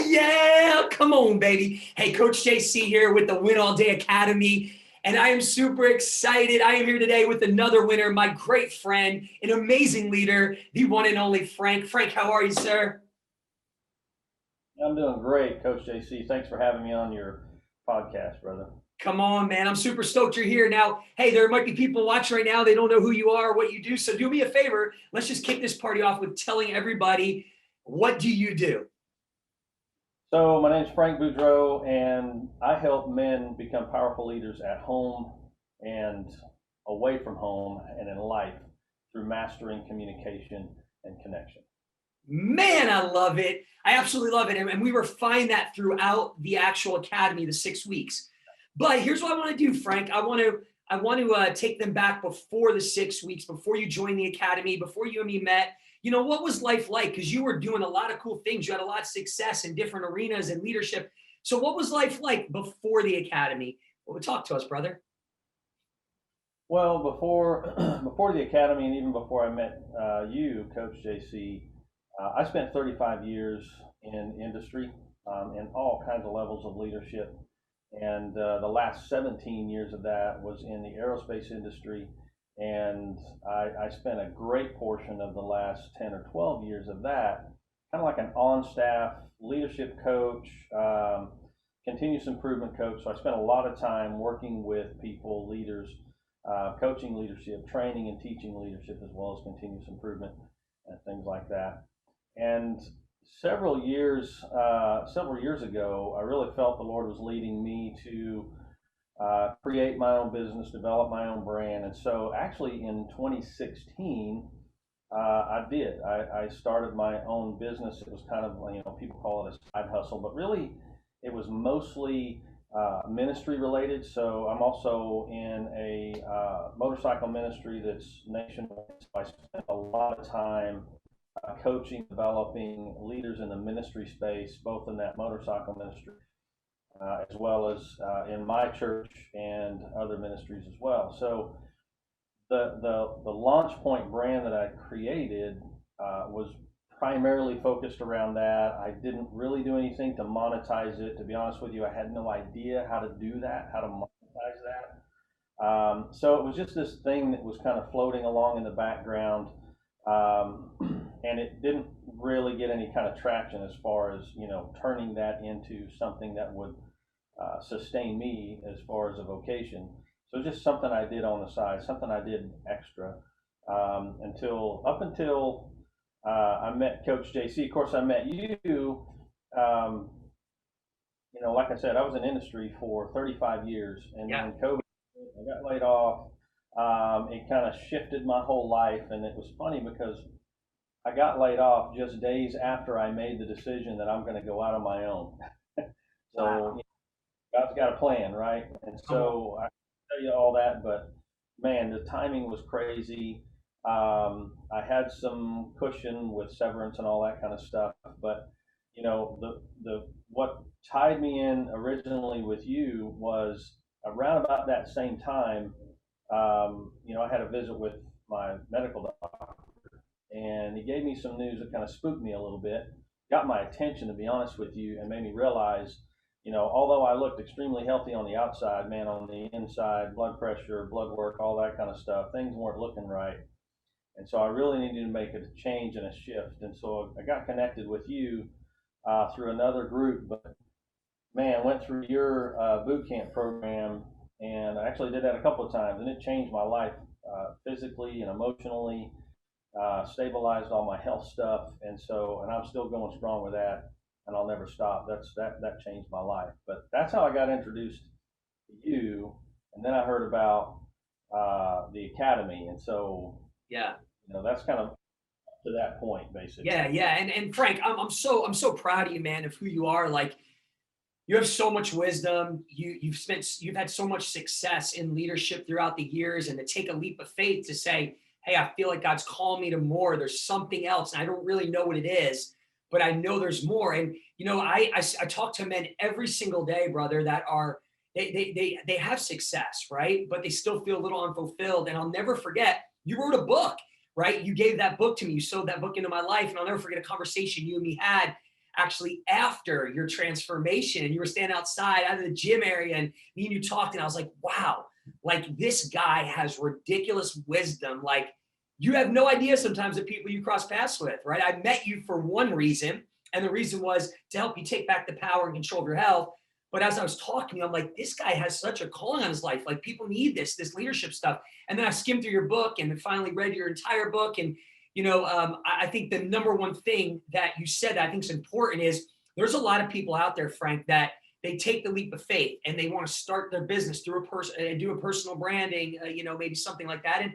Yeah, come on, baby. Hey, Coach JC here with the Win All Day Academy, and I am super excited. I am here today with another winner, my great friend, an amazing leader, the one and only Frank. Frank, how are you, sir? I'm doing great, Coach JC. Thanks for having me on your podcast, brother. Come on, man. I'm super stoked you're here. Now, hey, there might be people watching right now. They don't know who you are, what you do. So do me a favor. Let's just kick this party off with telling everybody, what do you do? So, my name is Frank Boudreau, and I help men become powerful leaders at home and away from home and in life through mastering communication and connection. Man, I love it. I absolutely love it. And we refine that throughout the actual academy, the 6 weeks. But here's what I want to do, Frank. I want to take them back before the 6 weeks, before you joined the academy, before you and me met. What was life like? Because you were doing a lot of cool things. You had a lot of success in different arenas and leadership. So what was life like before the academy? Well, talk to us, brother. Well, before before the academy, and even before I met you, Coach JC, I spent 35 years in industry in all kinds of levels of leadership. And the last 17 years of that was in the aerospace industry. And I spent a great portion of the last 10 or 12 years of that kind of like an on-staff leadership coach, continuous improvement coach. So I spent a lot of time working with people, leaders, coaching leadership, training and teaching leadership, as well as continuous improvement and things like that. And several years ago, I really felt the Lord was leading me to create my own business, develop my own brand. And so, actually, in 2016, I did. I started my own business. It was kind of, people call it a side hustle, but really, it was mostly ministry related. So I'm also in a motorcycle ministry that's nationwide. So I spent a lot of time coaching, developing leaders in the ministry space, both in that motorcycle ministry as well as in my church and other ministries as well. So the Launch Point brand that I created was primarily focused around that. I didn't really do anything to monetize it. To be honest with you, I had no idea how to do that, how to monetize that. So it was just this thing that was kind of floating along in the background. And it didn't really get any kind of traction as far as turning that into something that would sustain me as far as a vocation. So just something I did on the side, something I did extra until I met Coach JC. Of course, I met you. Um, like I said, I was in industry for 35 years, and Yeah. then COVID, I got laid off. It kind of shifted my whole life, and it was funny because I got laid off just days after I made the decision that I'm going to go out on my own. So Wow. God's got a plan, right? And Come on. so I tell you all that, but man, the timing was crazy. I had some cushion with severance and all that kind of stuff, but the what tied me in originally with you was around about that same time. I had a visit with my medical doctor, and he gave me some news that kind of spooked me a little bit, got my attention, to be honest with you, and made me realize, although I looked extremely healthy on the outside, man, on the inside, blood pressure, blood work, all that kind of stuff, things weren't looking right. And so I really needed to make a change and a shift. And so I got connected with you through another group, but man, went through your boot camp program, and I actually did that a couple of times, and it changed my life physically and emotionally, stabilized all my health stuff, and I'm still going strong with that, and I'll never stop. That changed my life. But that's how I got introduced to you, and then I heard about the academy, and so Yeah. that's kind of to that point, basically. Yeah, yeah. And Frank, I'm so proud of you, man, of who you are. Like, you have so much wisdom. You've had so much success in leadership throughout the years, and to take a leap of faith to say, hey, I feel like God's calling me to more. There's something else, and I don't really know what it is, but I know there's more. And I talk to men every single day, brother, that are they have success, right? But they still feel a little unfulfilled. And I'll never forget, you wrote a book, right? You gave that book to me. You sewed that book into my life, and I'll never forget a conversation you and me had. actually after your transformation, and you were standing outside out of the gym area, and me and you talked, and I was like, wow, like this guy has ridiculous wisdom. Like you have no idea sometimes the people you cross paths with, right? I met you for one reason, and the reason was to help you take back the power and control of your health. But as I was talking, I'm like, this guy has such a calling on his life. Like people need this leadership stuff. And then I skimmed through your book and then finally read your entire book. And, I think the number one thing that you said that I think is important is there's a lot of people out there, Frank, that they take the leap of faith and they want to start their business through a person and do a personal branding, maybe something like that. And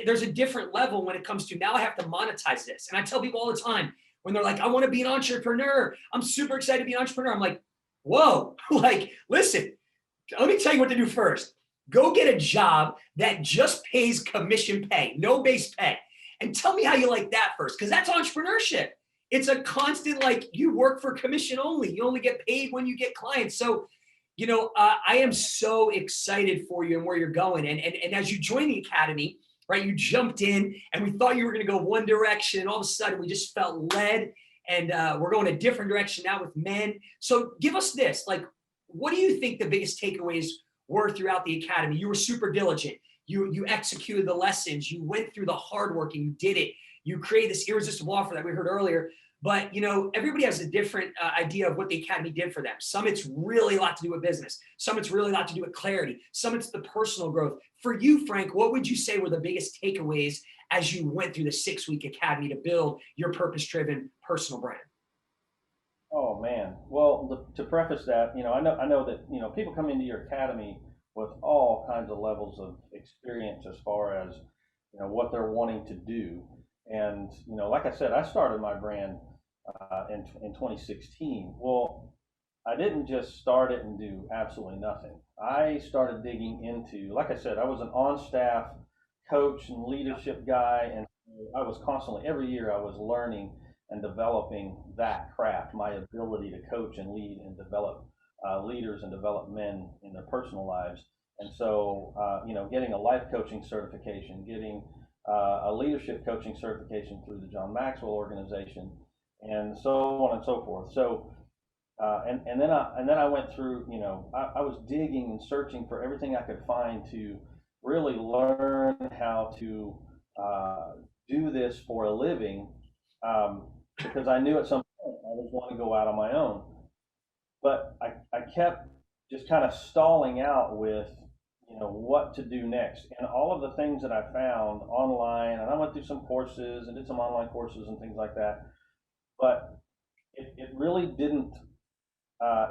there's a different level when it comes to now I have to monetize this. And I tell people all the time when they're like, I want to be an entrepreneur. I'm super excited to be an entrepreneur. I'm like, whoa, like, listen, let me tell you what to do first. Go get a job that just pays commission pay, no base pay. And tell me how you like that first, because that's entrepreneurship. It's a constant, like you work for commission only. You only get paid when you get clients. So, I am so excited for you and where you're going. And as you join the academy, right, you jumped in and we thought you were going to go one direction. And all of a sudden we just felt led. And we're going a different direction now with men. So give us this, like, what do you think the biggest takeaways were throughout the academy? You were super diligent. You executed the lessons. You went through the hard work and you did it. You created this irresistible offer that we heard earlier. But, everybody has a different idea of what the academy did for them. Some it's really a lot to do with business. Some it's really a lot to do with clarity. Some it's the personal growth. For you, Frank, what would you say were the biggest takeaways as you went through the 6-week academy to build your purpose-driven personal brand? Oh man. Well, to preface that, I know that people come into your academy with all kinds of levels of experience as far as what they're wanting to do. And like I said, I started my brand in 2016. Well, I didn't just start it and do absolutely nothing. I started digging into, like I said, I was an on-staff coach and leadership guy, and I was constantly, every year, I was learning and developing that craft, my ability to coach and lead and develop leaders and develop men in their personal lives. And so, getting a life coaching certification, getting a leadership coaching certification through the John Maxwell organization, and so on and so forth. So, and then I went through, I was digging and searching for everything I could find to really learn how to do this for a living, because I knew at some point I was going to go out on my own. But I kept just kind of stalling out with, what to do next. And all of the things that I found online, and I went through some courses and did some online courses and things like that, but it really didn't,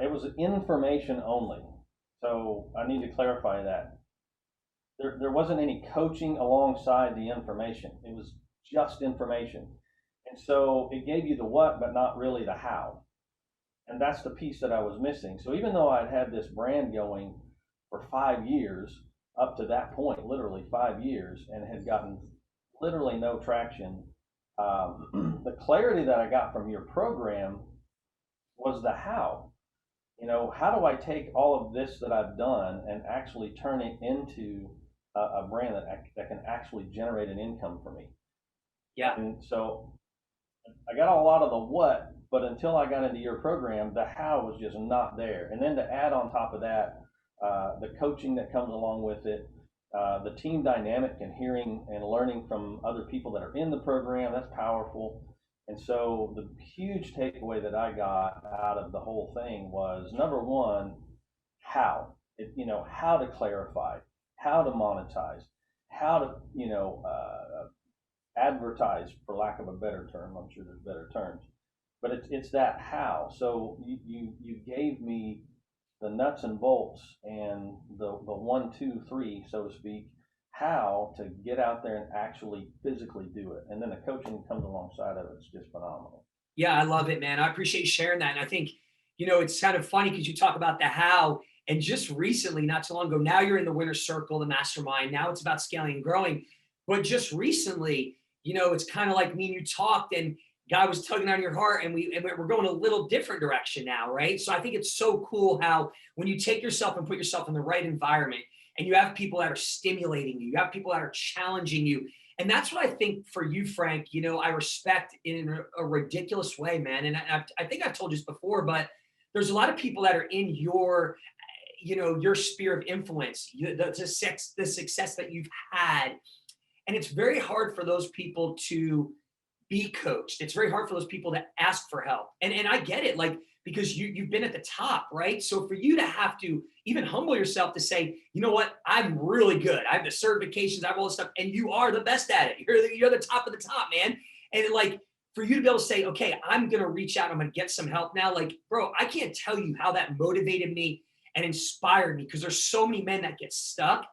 it was information only. So I need to clarify that. There wasn't any coaching alongside the information. It was just information. And so it gave you the what, but not really the how. And that's the piece that I was missing. So even though I'd had this brand going for 5 years, up to that point, literally 5 years, and had gotten literally no traction, the clarity that I got from your program was the how. How do I take all of this that I've done and actually turn it into a brand that can actually generate an income for me? Yeah. And so I got a lot of the what, but until I got into your program, the how was just not there. And then to add on top of that, the coaching that comes along with it, the team dynamic and hearing and learning from other people that are in the program, that's powerful. And so the huge takeaway that I got out of the whole thing was, number one, how. How to clarify, how to monetize, how to, advertise, for lack of a better term. I'm sure there's better terms, but it's that how. So you gave me the nuts and bolts and the 1, 2, 3, so to speak, how to get out there and actually physically do it. And then the coaching that comes alongside of it's just phenomenal. Yeah, I love it, man. I appreciate you sharing that. And I think, it's kind of funny because you talk about the how, and just recently, not too long ago, now you're in the winner's circle, the mastermind. Now it's about scaling and growing. But just recently, it's kind of like me and you talked, and God was tugging on your heart, and we're going a little different direction now, right? So I think it's so cool how when you take yourself and put yourself in the right environment, and you have people that are stimulating you, you have people that are challenging you, And that's what I think for you, Frank, I respect in a ridiculous way, man. And I think I've told you this before, but there's a lot of people that are in your sphere of influence, the success that you've had. And it's very hard for those people to be coached. It's very hard for those people to ask for help. And I get it, like, because you've been at the top, right? So for you to have to even humble yourself to say, you know what, I'm really good. I have the certifications, I have all this stuff, and you are the best at it. You're the top of the top, man. And like for you to be able to say, okay, I'm gonna reach out, I'm gonna get some help now. Like, bro, I can't tell you how that motivated me and inspired me, because there's so many men that get stuck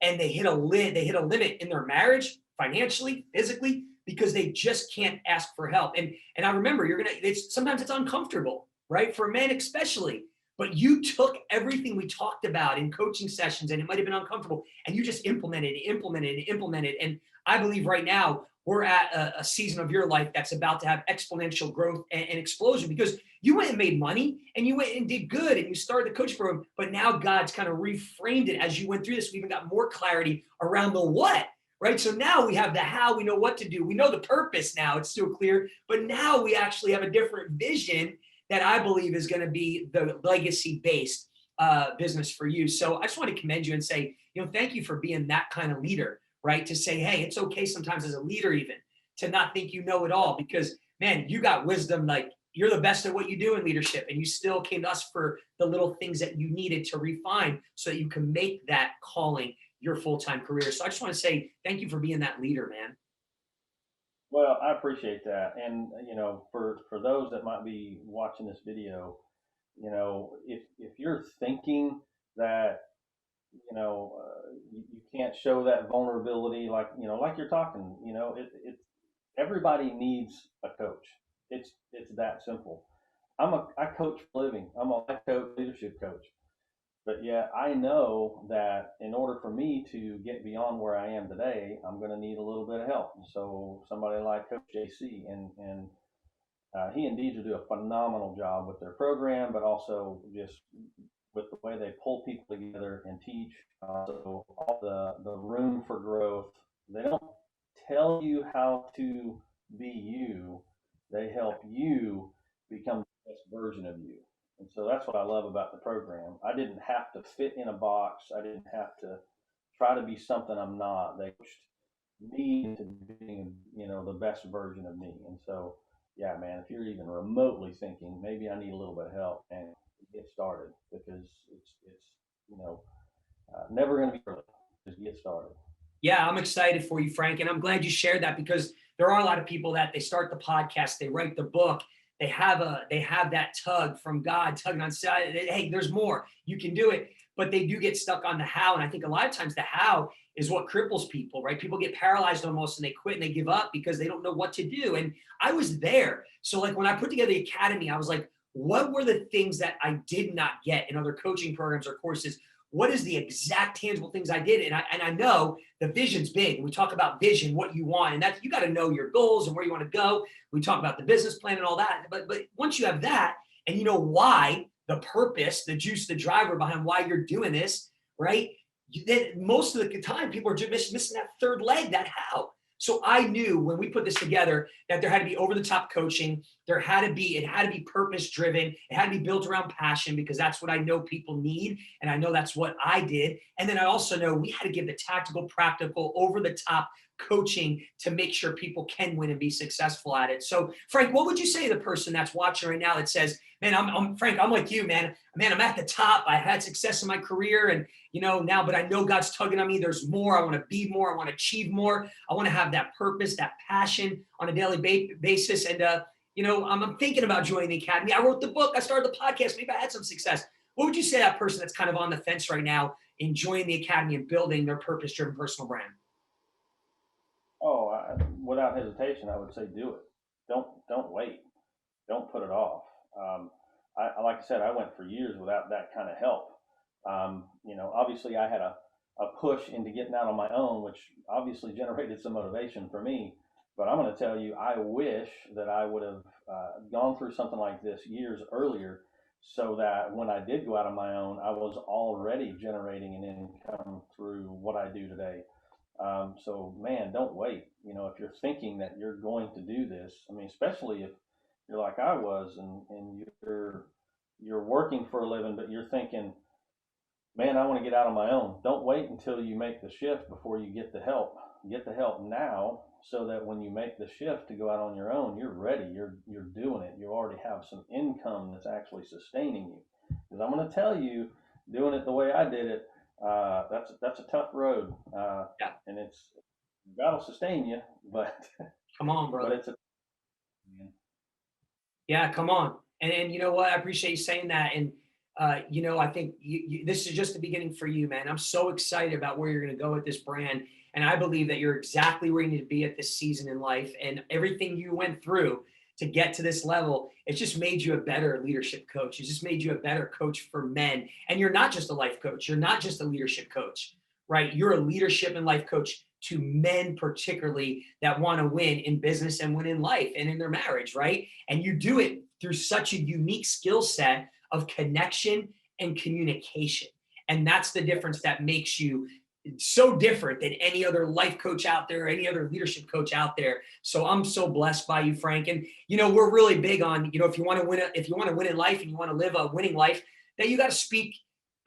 and they hit a limit in their marriage, financially, physically, because they just can't ask for help. And I remember sometimes it's uncomfortable, right? For men especially. But you took everything we talked about in coaching sessions, and it might have been uncomfortable, and you just implemented. And I believe right now we're at a season of your life that's about to have exponential growth and explosion, because you went and made money and you went and did good and you started the coaching program, but now God's kind of reframed it as you went through this. We even got more clarity around the what, right? So now we have the how, we know what to do. We know the purpose now, it's still clear, but now we actually have a different vision that I believe is going to be the legacy based business for you. So I just want to commend you and say, thank you for being that kind of leader, right? To say, hey, it's okay sometimes as a leader even to not think you know it all, because man, you got wisdom. Like, you're the best at what you do in leadership, and you still came to us for the little things that you needed to refine so that you can make that calling your full-time career. So I just want to say thank you for being that leader, man. Well, I appreciate that. And, for those that might be watching this video, if you're thinking that, you can't show that vulnerability, like you're talking, everybody needs a coach. It's that simple. I coach for a living. I'm a life coach, leadership coach. But yeah, I know that in order for me to get beyond where I am today, I'm going to need a little bit of help. So somebody like Coach JC, and he and Deidre do a phenomenal job with their program, but also just with the way they pull people together and teach. So all the room for growth. They don't tell you how to be you. They help you become the best version of you. And so that's what I love about the program. I didn't have to fit in a box. I didn't have to try to be something I'm not. They pushed me into being, the best version of me. And so, yeah, man, if you're even remotely thinking maybe I need a little bit of help, and get started, because it's never going to be early. Just get started. Yeah, I'm excited for you, Frank. And I'm glad you shared that, because there are a lot of people that they start the podcast, they write the book, they have that tug from God tugging on side. Hey, there's more. You can do it. But they do get stuck on the how. And I think a lot of times the how is what cripples people, right? People get paralyzed almost and they quit and they give up because they don't know what to do. And I was there. So like when I put together the academy, I was like, what were the things that I did not get in other coaching programs or courses? What is the exact tangible things I did? And I know the vision's big. We talk about vision, what you want, and that's, you got to know your goals and where you want to go. We talk about the business plan and all that. But once you have that and you know why, the purpose, the juice, the driver behind why you're doing this, right? Then most of the time people are just missing that third leg, that how. So I knew when we put this together that there had to be over the top coaching. It had to be purpose driven. It had to be built around passion, because that's what I know people need. And I know that's what I did. And then I also know we had to give the tactical, practical, over the top coaching to make sure people can win and be successful at it. So Frank, what would you say to the person that's watching right now that says, man, I'm Frank, I'm like you, man, I'm at the top. I had success in my career, and now, but I know God's tugging on me. There's more. I want to be more. I want to achieve more. I want to have that purpose, that passion on a daily basis. And, I'm thinking about joining the academy. I wrote the book. I started the podcast. Maybe I had some success. What would you say to that person that's kind of on the fence right now, enjoying the academy and building their purpose-driven personal brand? Oh, without hesitation, I would say do it. Don't wait. Don't put it off. Like I said, I went for years without that kind of help. Obviously I had a push into getting out on my own, which obviously generated some motivation for me. But I'm going to tell you, I wish that I would have gone through something like this years earlier, so that when I did go out on my own, I was already generating an income through what I do today. So man, don't wait. If you're thinking that you're going to do this, I mean, especially if you're like I was, and you're working for a living, but you're thinking, man, I want to get out on my own. Don't wait until you make the shift before you get the help. Get the help now, so that when you make the shift to go out on your own, you're ready. You're doing it. You already have some income that's actually sustaining you. Because I'm going to tell you, doing it the way I did it, that's a tough road, Yeah. and that'll sustain you, but Come on, but brother. it's a Yeah, come on. And you know what? I appreciate you saying that. And I think this is just the beginning for you, man. I'm so excited about where you're going to go with this brand. And I believe that you're exactly where you need to be at this season in life. And everything you went through to get to this level, it just made you a better leadership coach. It just made you a better coach for men. And you're not just a life coach. You're not just a leadership coach, right? You're a leadership and life coach to men, particularly that want to win in business and win in life and in their marriage, right? And you do it through such a unique skill set of connection and communication. And that's the difference that makes you so different than any other life coach out there, any other leadership coach out there. So I'm so blessed by you, Frank. And we're really big on, if you want to win in life and you want to live a winning life, that you got to speak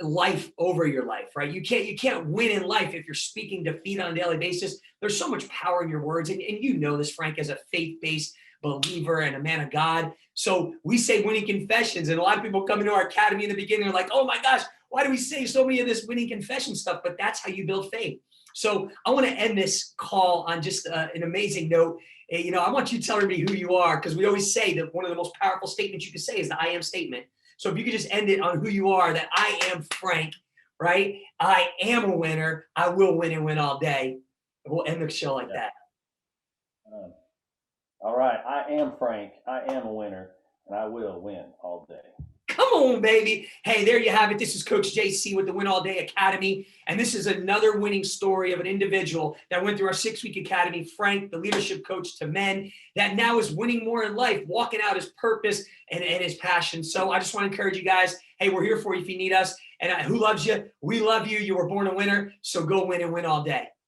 life over your life, right? You can't win in life if you're speaking defeat on a daily basis. There's so much power in your words. And you know this, Frank, as a faith-based believer and a man of God. So we say winning confessions, and a lot of people come into our academy in the beginning and are like, oh my gosh, why do we say so many of this winning confession stuff? But that's how you build faith. So I want to end this call on just an amazing note. I want you to tell everybody who you are, because we always say that one of the most powerful statements you can say is the I am statement. So if you could just end it on who you are, that I am Frank, right? I am a winner. I will win and win all day. We'll end the show like that. um, all right. I am Frank. I am a winner, and I will win all day. Come on, baby. Hey, there you have it. This is Coach JC with the Win All Day Academy. And this is another winning story of an individual that went through our 6-week academy, Frank, the leadership coach to men, that now is winning more in life, walking out his purpose and his passion. So I just want to encourage you guys, hey, we're here for you if you need us. And who loves you? We love you. You were born a winner. So go win and win all day.